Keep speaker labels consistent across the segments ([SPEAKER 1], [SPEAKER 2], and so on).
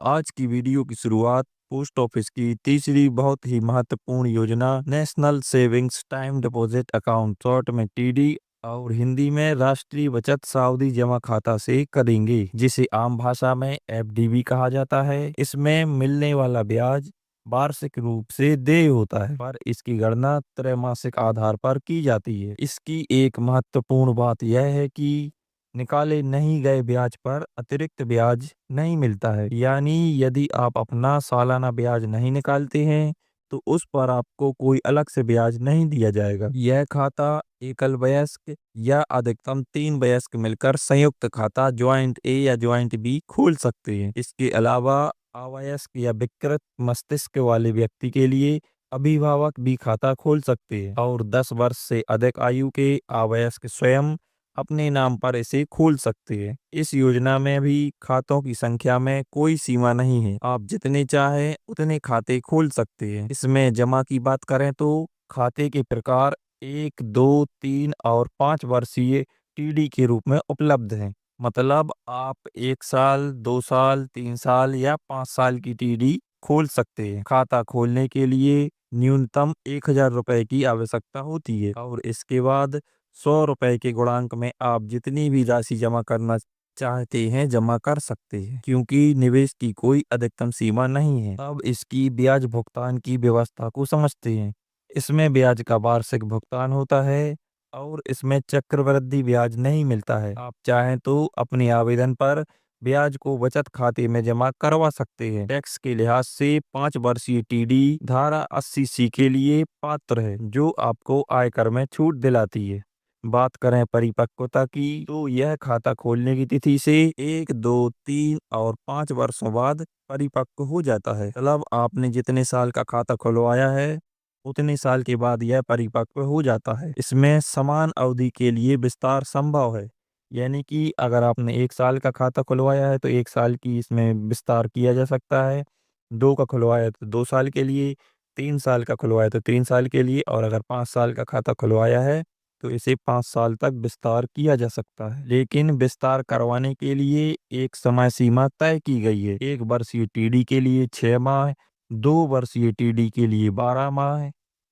[SPEAKER 1] आज की वीडियो की शुरुआत पोस्ट ऑफिस की तीसरी बहुत ही महत्वपूर्ण योजना national savings time deposit account short में टीडी और हिंदी में राष्ट्रीय बचत सावधि जमा खाता से करेंगे, जिसे आम भाषा में एफडी भी कहा जाता है। इसमें मिलने वाला ब्याज वार्षिक रूप से देय होता है, पर इसकी गणना त्रैमासिक आधार पर की जाती है। इसकी एक महत्वपूर्ण बात यह है कि निकाले नहीं गए ब्याज पर अतिरिक्त ब्याज नहीं मिलता है। यानी यदि आप अपना सालाना ब्याज नहीं निकालते हैं तो उस पर आपको कोई अलग से ब्याज नहीं दिया जाएगा। यह खाता एकल वयस्क या अधिकतम 3 वयस्क मिलकर संयुक्त खाता ज्वाइंट ए या ज्वाइंट बी खोल सकते हैं। इसके अलावा अवयस्क या विकृत मस्तिष्क वाले व्यक्ति के लिए अभिभावक भी खाता खोल सकते हैं और 10 वर्ष से अधिक आयु के अवयस्क स्वयं अपने नाम पर इसे खोल सकते हैं। इस योजना में भी खातों की संख्या में कोई सीमा नहीं है, आप जितने चाहें उतने खाते खोल सकते हैं। इसमें जमा की बात करें तो खाते के प्रकार 1, 2, 3 और 5 वर्षीय टीडी के रूप में उपलब्ध हैं। मतलब आप 1 साल, 2 साल, 3 साल या 5 साल की टीडी खोल सकते हैं। खाता खोलने के लिए न्यूनतम 1000 रुपए की आवश्यकता होती है और इसके बाद 100 रुपए के गुणांक में आप जितनी भी राशि जमा करना चाहते हैं जमा कर सकते हैं, क्योंकि निवेश की कोई अधिकतम सीमा नहीं है। अब इसकी ब्याज भुगतान की व्यवस्था को समझते हैं। इसमें ब्याज का वार्षिक भुगतान होता है और इसमें चक्रवृद्धि ब्याज नहीं मिलता है। आप चाहें तो अपने आवेदन पर ब्याज को बचत खाते में जमा करवा सकते हैं। टैक्स के लिहाज से 5 वर्षीय टीडी धारा 80C के लिए पात्र है, जो आपको आयकर में छूट दिलाती है। बात करें परिपक्वता की तो यह खाता खोलने की तिथि से 1, 2, 3 और 5 वर्षों बाद परिपक्व हो जाता है। मतलब आपने जितने साल का खाता खुलवाया है उतने साल के बाद यह परिपक्व हो जाता है। इसमें समान अवधि के लिए विस्तार संभव है। यानी कि अगर आपने 1 साल का खाता खुलवाया है तो 1 साल की इसमें विस्तार किया जा सकता है। 2 का खुलवाया तो 2 साल के लिए, 3 साल का खुलवाया तो 3 साल के लिए और अगर 5 साल का खाता खुलवाया है तो इसे 5 साल तक विस्तार किया जा सकता है। लेकिन विस्तार करवाने के लिए एक समय सीमा तय की गई है। 1 वर्षीय टीडी के लिए 6 माह, 2 वर्षीय टीडी के लिए 12 माह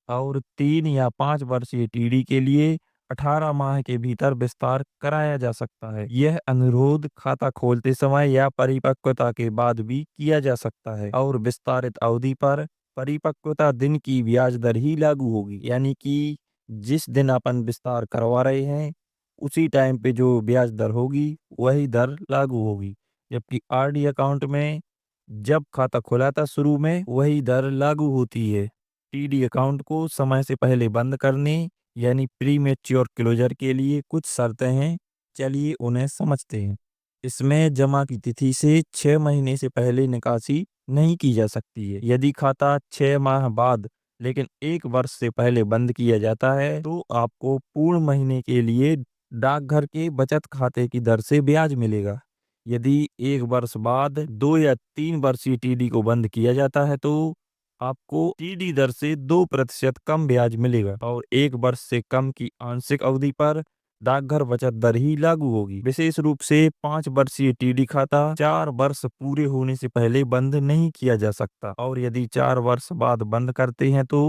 [SPEAKER 1] और 3 या 5 वर्षीय टीडी के लिए 18 माह के भीतर विस्तार कराया जा सकता है। यह अनुरोध खाता खोलते समय या परिपक्वता के बाद भी किया जा सकता है और विस्तारित अवधि पर परिपक्वता दिन की ब्याज दर ही लागू होगी। यानी कि जिस दिन अपन विस्तार करवा रहे हैं उसी टाइम पे जो ब्याज दर होगी वही दर लागू होगी, जबकि आरडी अकाउंट में जब खाता खुला था शुरू में वही दर लागू होती है। टीडी अकाउंट को समय से पहले बंद करने यानी प्री मैच्योर क्लोजर के लिए कुछ शर्तें हैं, चलिए उन्हें समझते हैं। इसमें जमा की तिथि से 6 महीने से पहले निकासी नहीं की जा सकती है। यदि खाता 6 माह बाद लेकिन 1 वर्ष से पहले बंद किया जाता है तो आपको पूर्ण महीने के लिए डाकघर के बचत खाते की दर से ब्याज मिलेगा। यदि 1 वर्ष बाद 2 या 3 वर्षीय टीडी को बंद किया जाता है तो आपको टीडी दर से 2% कम ब्याज मिलेगा और 1 वर्ष से कम की आंशिक अवधि पर डाकघर बचत दर ही लागू होगी। विशेष रूप से 5 वर्षीय टीडी खाता 4 वर्ष पूरे होने से पहले बंद नहीं किया जा सकता और यदि 4 वर्ष बाद बंद करते हैं तो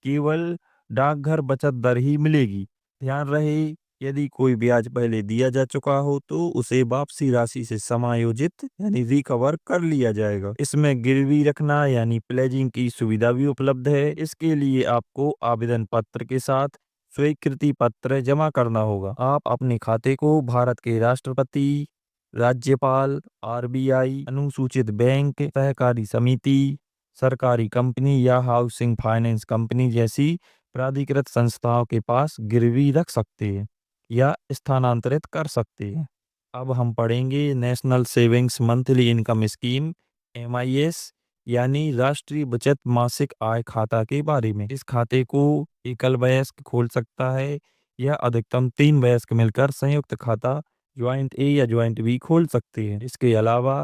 [SPEAKER 1] केवल डाकघर बचत दर ही मिलेगी। ध्यान रहे, यदि कोई ब्याज पहले दिया जा चुका हो तो उसे वापसी राशि से समायोजित यानी रिकवर कर लिया जाएगा। इसमें गिरवी रखना यानी प्लेजिंग की सुविधा भी उपलब्ध है। इसके लिए आपको आवेदन पत्र के साथ स्वीकृति पत्र जमा करना होगा। आप अपने खाते को भारत के राष्ट्रपति, राज्यपाल, आरबीआई, अनुसूचित बैंक, सहकारी समिति, सरकारी कंपनी या हाउसिंग फाइनेंस कंपनी जैसी प्राधिकृत संस्थाओं के पास गिरवी रख सकते हैं या स्थानांतरित कर सकते हैं। अब हम पढ़ेंगे national savings monthly income scheme MIS यानी राष्ट्रीय बचत मासिक आय खाता के बारे में। इस खाते को एकल वयस्क खोल सकता है या अधिकतम 3 वयस्क मिलकर संयुक्त खाता ज्वाइंट ए या ज्वाइंट बी खोल सकते हैं। इसके अलावा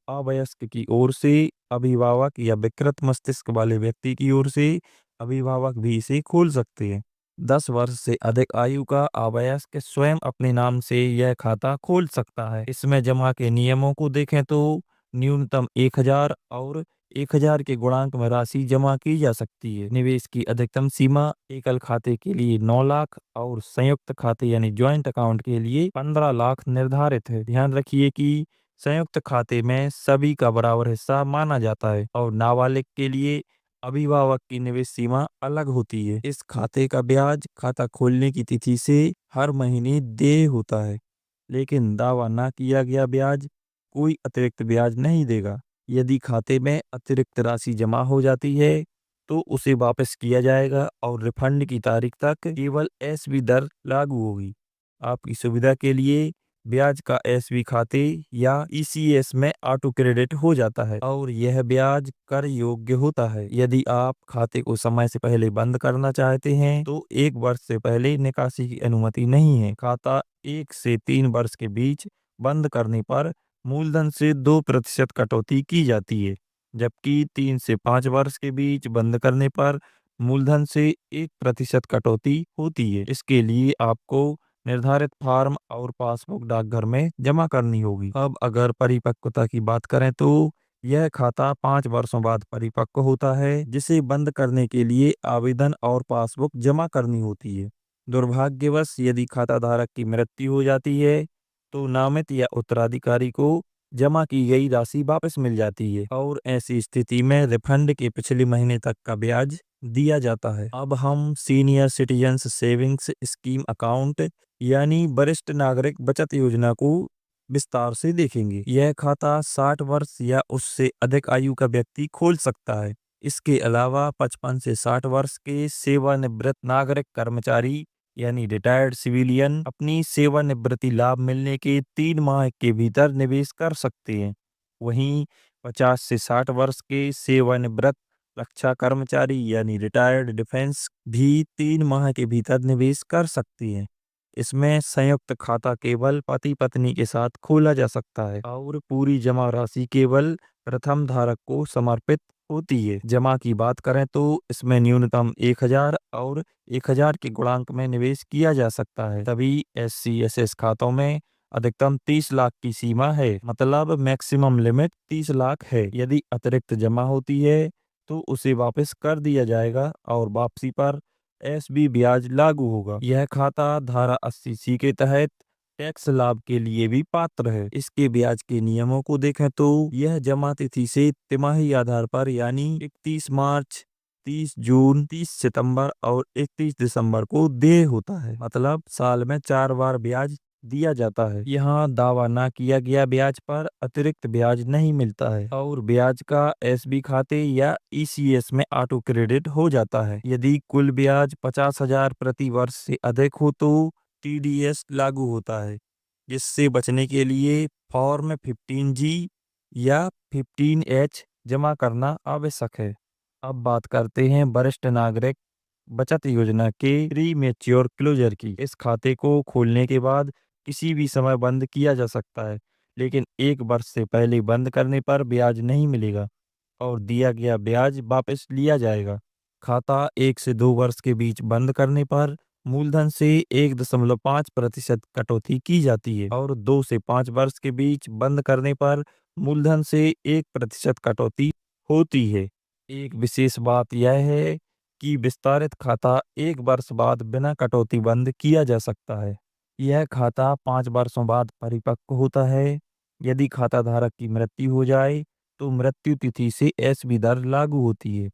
[SPEAKER 1] अवयस्क की ओर से अभिभावक या विकृत मस्तिष्क वाले व्यक्ति की ओर से अभिभावक भी इसे खोल सकते हैं। 10 वर्ष से अधिक आयु का अवयस्क स्वयं अपने नाम से यह खाता खोल सकता है। इसमें जमा के नियमों को देखें तो न्यूनतम 1000 और 1000 के गुणांक में राशि जमा की जा सकती है। निवेश की अधिकतम सीमा एकल खाते के लिए 9 लाख और संयुक्त खाते यानी ज्वाइंट अकाउंट के लिए 15 लाख निर्धारित है। ध्यान रखिए कि संयुक्त खाते में सभी का बराबर हिस्सा माना जाता है और नाबालिग के लिए अभिभावक की निवेश सीमा अलग होती है। इस खाते का ब्याज खाता खोलने की तिथि से हर महीने देय होता है, लेकिन दावा ना किया गया ब्याज कोई अतिरिक्त ब्याज नहीं देगा। यदि खाते में अतिरिक्त राशि जमा हो जाती है तो उसे वापस किया जाएगा और रिफंड की तारीख तक केवल एसबी दर लागू होगी। आपकी सुविधा के लिए ब्याज का एसबी खाते या ईसीएस में ऑटो क्रेडिट हो जाता है और यह ब्याज कर योग्य होता है। यदि आप खाते को समय से पहले बंद करना चाहते हैं तो 1 वर्ष से पहले निकासी की अनुमति नहीं है। खाता 1 से 3 वर्ष के बीच बंद करने पर मूलधन से 2% कटौती की जाती है, जबकि 3 से 5 वर्ष के बीच बंद करने पर मूलधन से 1% कटौती होती है। इसके लिए आपको निर्धारित फॉर्म और पासबुक डाकघर में जमा करनी होगी। अब अगर परिपक्वता की बात करें तो यह खाता 5 वर्षों बाद परिपक्व होता है, जिसे बंद करने के लिए आवेदन और पासबुक जमा करनी होती है। दुर्भाग्यवश यदि खाता धारक की मृत्यु हो जाती है तो नामित या उत्तराधिकारी को जमा की गई राशि वापस मिल जाती है और ऐसी स्थिति में रिफंड के पिछले महीने तक का ब्याज दिया जाता है। अब हम senior citizens savings scheme account यानी वरिष्ठ नागरिक बचत योजना को विस्तार से देखेंगे। यह खाता 60 वर्ष या उससे अधिक आयु का व्यक्ति खोल सकता है। इसके अलावा 55 से 60 वर्ष के सेवानिवृत्त नागरिक कर्मचारी यानी रिटायर्ड सिविलियन अपनी सेवानिवृत्ति लाभ मिलने के 3 माह के भीतर निवेश कर सकते हैं। वहीं 50 से 60 वर्ष के सेवानिवृत्त रक्षा कर्मचारी यानी रिटायर्ड डिफेंस भी 3 माह के भीतर निवेश कर सकती हैं। इसमें संयुक्त खाता केवल पति पत्नी के साथ खोला जा सकता है और पूरी जमा राशि केवल प्रथम धारक को समर्पित होती है। जमा की बात करें तो इसमें न्यूनतम 1000 और 1000 के गुणांक में निवेश किया जा सकता है। तभी एससीएसएस खातों में अधिकतम 30 लाख की सीमा है, मतलब मैक्सिमम लिमिट 30 लाख है। यदि अतिरिक्त जमा होती है तो उसे वापस कर दिया जाएगा और वापसी पर एसबी ब्याज लागू होगा। यह खाता धारा 80C के तहत टैक्स लाभ के लिए भी पात्र है। इसके ब्याज के नियमों को देखें तो यह जमा तिथि से तिमाही आधार पर यानी 31 मार्च, 30 जून, 30 सितंबर और 31 दिसंबर को देय होता है, मतलब साल में 4 बार ब्याज दिया जाता है। यहाँ दावा ना किया गया ब्याज पर अतिरिक्त ब्याज नहीं मिलता है और ब्याज का एसबी खाते या ईसीएस में ऑटो क्रेडिट हो जाता है। यदि कुल ब्याज 50,000 प्रति वर्ष से अधिक हो तो टीडीएस लागू होता है, जिससे बचने के लिए फॉर्म 15G या 15H जमा करना आवश्यक है। अब बात करते हैं वरिष्ठ नागरिक बचत योजना के प्री मैच्योर क्लोजर की। इस खाते को खोलने के बाद किसी भी समय बंद किया जा सकता है, लेकिन 1 वर्ष से पहले बंद करने पर ब्याज नहीं मिलेगा और दिया गया ब्याज वापस लिया जाएगा। खाता 1 से 2 वर्ष के बीच बंद करने पर मूलधन से 1.5% कटौती की जाती है और 2 से 5 वर्ष के बीच बंद करने पर मूलधन से 1% कटौती होती है। एक विशेष बात यह है कि विस्तारित खाता 1 वर्ष बाद बिना कटौती बंद किया जा सकता है। यह खाता 5 वर्षों बाद परिपक्व होता है। यदि खाता धारक की मृत्यु हो जाए तो मृत्यु तिथि से एसबी दर लागू होती है।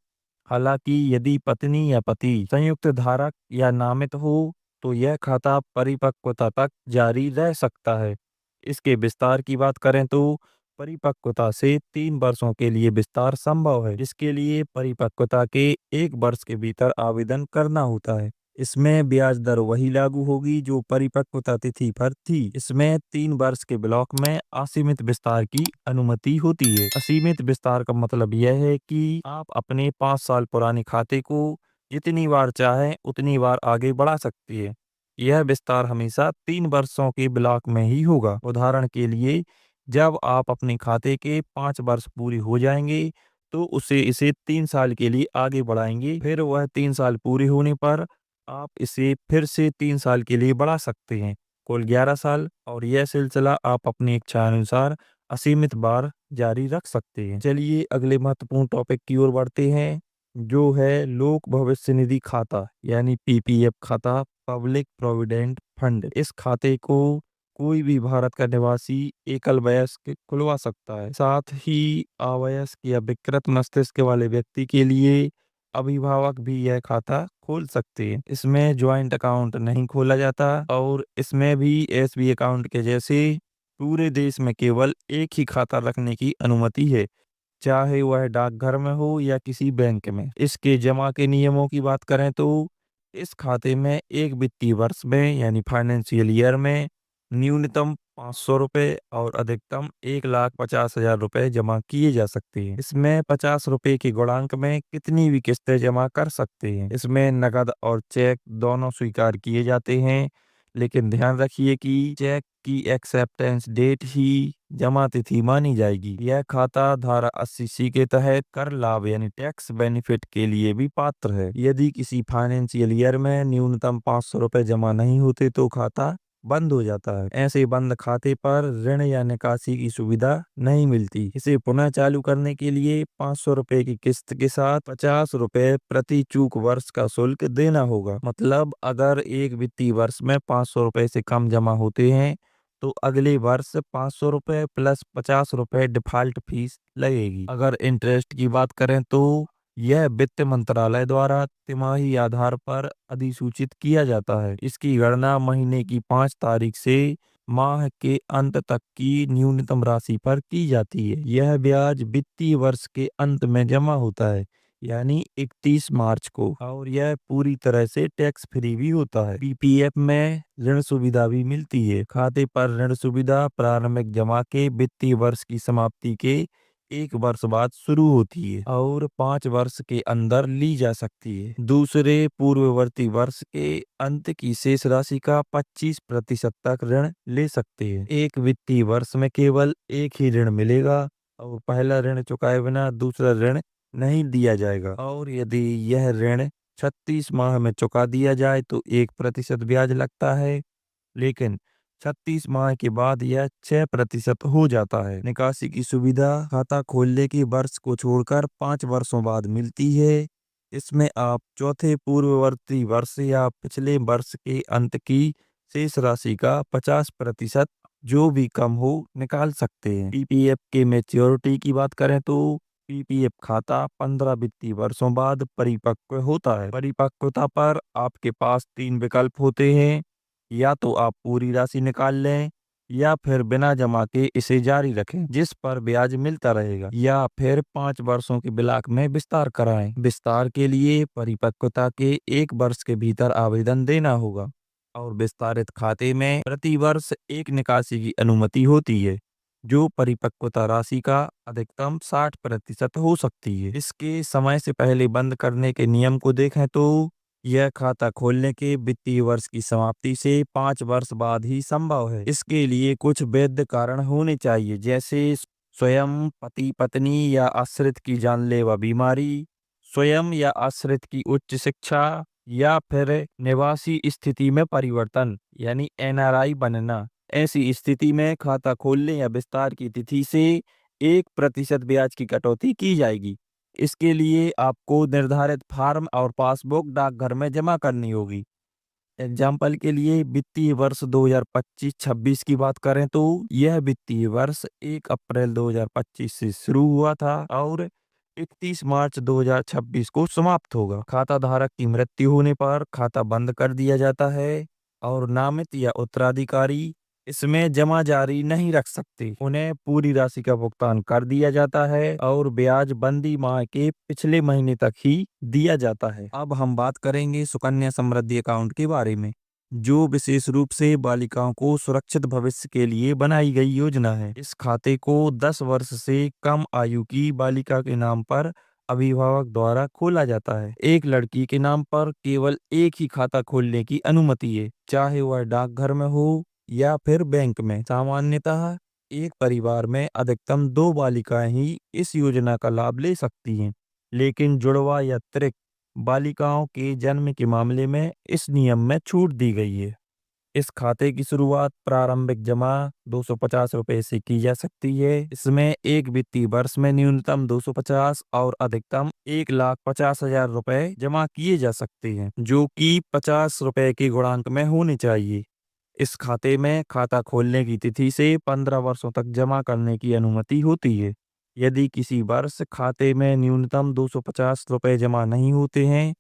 [SPEAKER 1] हालांकि यदि पत्नी या पति संयुक्त धारक या नामित हो तो यह खाता परिपक्वता तक जारी रह सकता है। इसके विस्तार की बात करें तो परिपक्वता से 3 वर्षों के लिए विस्तार संभव है, जिसके लिए परिपक्वता के 1 वर्ष के भीतर आवेदन करना होता है। इसमें ब्याज दर वही लागू होगी जो परिपक्वता तिथि पर थी। इसमें 3 वर्ष के ब्लॉक में असीमित विस्तार की अनुमति होती है। असीमित विस्तार का मतलब यह है कि आप अपने 5 साल पुराने खाते को जितनी बार चाहें उतनी बार आगे बढ़ा सकती है। यह विस्तार हमेशा 3 वर्षों के ब्लॉक में ही होगा। उदाहरण के लिए जब आप अपने खाते के 5 वर्ष पूरे हो जाएंगे तो इसे 3 साल के लिए आगे बढ़ाएंगे। फिर वह 3 साल पूरे होने पर आप इसे फिर से 3 साल के लिए बढ़ा सकते हैं, कुल 11 साल। और यह सिलसिला आप अपनी इच्छा अनुसार असीमित बार जारी रख सकते हैं। चलिए अगले महत्वपूर्ण टॉपिक की ओर बढ़ते हैं, जो है लोक भविष्य निधि खाता यानी पीपीएफ खाता, पब्लिक प्रोविडेंट फंड। इस खाते को कोई भी भारत का निवासी एकल वयस्क खुलवा सकता है। साथ ही अवयस्क या विकृत मस्तिष्क वाले व्यक्ति के लिए अभिभावक भी यह खाता खोल सकते हैं। इसमें ज्वाइंट अकाउंट नहीं खोला जाता और इसमें भी एसबी अकाउंट के जैसे पूरे देश में केवल एक ही खाता रखने की अनुमति है, चाहे वह डाकघर में हो या किसी बैंक में। इसके जमा के नियमों की बात करें तो इस खाते में एक वित्तीय वर्ष में यानी फाइनेंशियल ईयर में न्यूनतम 500 रुपए और अधिकतम 1,50,000 रुपए जमा किए जा सकते हैं। इसमें 50 रुपए के गुणांक में कितनी भी किस्तें जमा कर सकते हैं। इसमें नकद और चेक दोनों स्वीकार किए जाते हैं, लेकिन ध्यान रखिए कि चेक की एक्सेप्टेंस डेट ही जमा तिथि मानी जाएगी। यह खाता धारा 80C के तहत कर लाभ यानी टैक्स बेनिफिट के लिए भी पात्र है। यदि किसी फाइनेंशियल ईयर में न्यूनतम 500 रुपए जमा नहीं होते तो खाता बंद हो जाता है। ऐसे बंद खाते पर ऋण या निकासी की सुविधा नहीं मिलती। इसे पुनः चालू करने के लिए 500 रुपए की किस्त के साथ 50 रुपए प्रति चूक वर्ष का शुल्क देना होगा। मतलब अगर एक वित्तीय वर्ष में 500 रुपए से कम जमा होते हैं तो अगले वर्ष 500 रुपए प्लस 50 रुपए डिफॉल्ट फीस लगेगी। अगर इंटरेस्ट की बात करें तो यह वित्त मंत्रालय द्वारा तिमाही आधार पर अधिसूचित किया जाता है। इसकी गणना महीने की 5 तारीख से माह के अंत तक की न्यूनतम राशि पर की जाती है। यह ब्याज वित्तीय वर्ष के अंत में जमा होता है यानी 31 मार्च को, और यह पूरी तरह से टैक्स फ्री भी होता है। पीपीएफ में ऋण सुविधा भी मिलती है। खाते पर ऋण सुविधा प्रारंभिक जमा के वित्तीय वर्ष की समाप्ति के 1 वर्ष बाद शुरू होती है और 5 वर्ष के अंदर ली जा सकती है। दूसरे पूर्ववर्ती वर्ष के अंत की शेष राशि का 25% तक ऋण ले सकते हैं। एक वित्तीय वर्ष में केवल एक ही ऋण मिलेगा और पहला ऋण चुकाए बिना दूसरा ऋण नहीं दिया जाएगा, और यदि यह ऋण 36 माह में चुका दिया जाए तो 1% ब्याज लगता है, लेकिन 36 माह के बाद यह 6% हो जाता है। निकासी की सुविधा खाता खोलने के वर्ष को छोड़कर 5 वर्षों बाद मिलती है। इसमें आप चौथे पूर्ववर्ती वर्ष या पिछले वर्ष के अंत की शेष राशि का 50% जो भी कम हो निकाल सकते हैं। पीपीएफ के मैच्योरिटी की बात करें तो पीपीएफ खाता 15 वित्तीय वर्षों बाद परिपक्व होता है। परिपक्वता पर आपके पास 3 विकल्प होते हैं, या तो आप पूरी राशि निकाल लें या फिर बिना जमा के इसे जारी रखें जिस पर ब्याज मिलता रहेगा, या फिर 5 वर्षों के ब्लॉक में विस्तार कराएं। विस्तार के लिए परिपक्वता के 1 वर्ष के भीतर आवेदन देना होगा और विस्तारित खाते में प्रति वर्ष एक निकासी की अनुमति होती है जो परिपक्वता राशि का अधिकतम 60% हो सकती है। इसके समय से पहले बंद करने के नियम को देखें तो यह खाता खोलने के वित्तीय वर्ष की समाप्ति से 5 वर्ष बाद ही संभव है। इसके लिए कुछ वैध कारण होने चाहिए, जैसे स्वयं, पति पत्नी या आश्रित की जानलेवा बीमारी, स्वयं या आश्रित की उच्च शिक्षा, या फिर निवासी स्थिति में परिवर्तन यानी एनआरआई बनना। ऐसी स्थिति में खाता खोलने या विस्तार की तिथि से 1% ब्याज की कटौती की जाएगी। इसके लिए आपको निर्धारित फॉर्म और पासबुक डाकघर में जमा करनी होगी। एग्जाम्पल के लिए वित्तीय वर्ष 2025-26 की बात करें तो यह वित्तीय वर्ष 1 अप्रैल 2025 से शुरू हुआ था और 31 मार्च 2026 को समाप्त होगा। खाता धारक की मृत्यु होने पर खाता बंद कर दिया जाता है और नामित या उत्तराधिकारी इसमें जमा जारी नहीं रख सकते। उन्हें पूरी राशि का भुगतान कर दिया जाता है और ब्याज बंदी माह के पिछले महीने तक ही दिया जाता है। अब हम बात करेंगे सुकन्या समृद्धि अकाउंट के बारे में, जो विशेष रूप से बालिकाओं को सुरक्षित भविष्य के लिए बनाई गई योजना है। इस खाते को 10 वर्ष से कम आयु की बालिका के नाम पर अभिभावक द्वारा खोला जाता है। एक लड़की के नाम पर केवल एक ही खाता खोलने की अनुमति है, चाहे वह डाकघर में हो या फिर बैंक में। सामान्यतः एक परिवार में अधिकतम 2 बालिकाएं ही इस योजना का लाभ ले सकती हैं, लेकिन जुड़वा या त्रिक बालिकाओं के जन्म के मामले में इस नियम में छूट दी गई है। इस खाते की शुरुआत प्रारंभिक जमा 250 रुपए से की जा सकती है। इसमें एक वित्तीय वर्ष में न्यूनतम 250 और अधिकतम 1,50,000 रुपए जमा किए जा सकते हैं, जो कि 50 रुपए के गुणांक में होने चाहिए। इस खाते में खाता खोलने की तिथि से 15 वर्षों तक जमा करने की अनुमति होती है। यदि किसी वर्ष खाते में न्यूनतम 250 रुपए जमा नहीं होते हैं,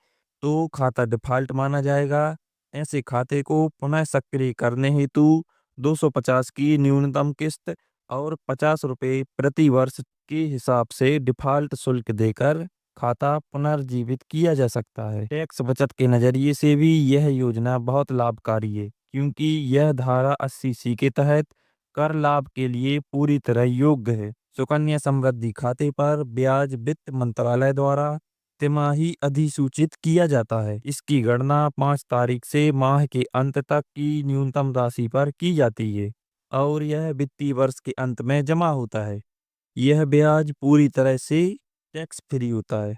[SPEAKER 1] तो खाता डिफ़ॉल्ट माना जाएगा। ऐसे खाते को पुनः सक्रिय करने हेतु 250 की न्यूनतम किस्त और 50 रुपए प्रति वर्ष के हिसाब से डिफ़ॉल्ट शुल्क देकर खाता पुनर्जीवित किया जा सकता है। टैक्स बचत के नज़रिए से भी यह योजना बहुत लाभकारी है, क्योंकि यह धारा 80C के तहत कर लाभ के लिए पूरी तरह योग्य है। सुकन्या समृद्धि खाते पर ब्याज वित्त मंत्रालय द्वारा तिमाही अधिसूचित किया जाता है। इसकी गणना 5 तारीख से माह के अंत तक की न्यूनतम राशि पर की जाती है और यह वित्तीय वर्ष के अंत में जमा होता है। यह ब्याज पूरी तरह से टैक्स फ्री होता है।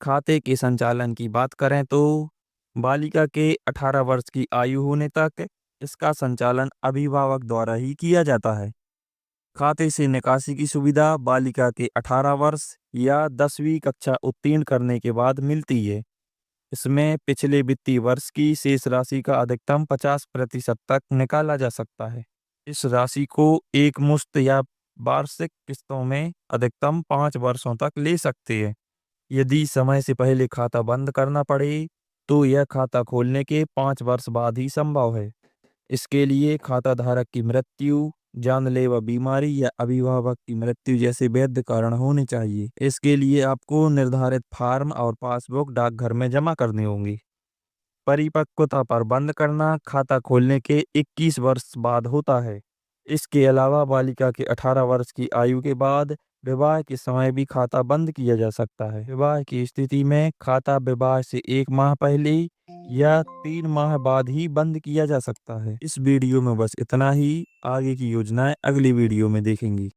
[SPEAKER 1] खाते के संचालन की बात करें तो बालिका के 18 वर्ष की आयु होने तक इसका संचालन अभिभावक द्वारा ही किया जाता है। खाते से निकासी की सुविधा बालिका के 18 वर्ष या 10वीं कक्षा उत्तीर्ण करने के बाद मिलती है। इसमें पिछले वित्तीय वर्ष की शेष राशि का अधिकतम 50% तक निकाला जा सकता है। इस राशि को एक मुश्त या वार्षिक किस्तों में अधिकतम 5 वर्षों तक ले सकते हैं। यदि समय से पहले खाता बंद करना पड़े, तो यह खाता खोलने के 5 वर्ष बाद ही संभव है। इसके लिए खाता धारक की मृत्यु, जानलेवा बीमारी या अभिभावक की मृत्यु जैसे वैध कारण होने चाहिए। इसके लिए आपको निर्धारित फॉर्म और पासबुक डाकघर में जमा करने होंगे। परिपक्वता पर बंद करना खाता खोलने के 21 वर्ष बाद होता है। इसके अलावा बालिका के 18 वर्ष की आयु के बाद विवाह के समय भी खाता बंद किया जा सकता है। विवाह की स्थिति में खाता विवाह से 1 माह पहले या 3 माह बाद ही बंद किया जा सकता है। इस वीडियो में बस इतना ही। आगे की योजनाएं अगली वीडियो में देखेंगे।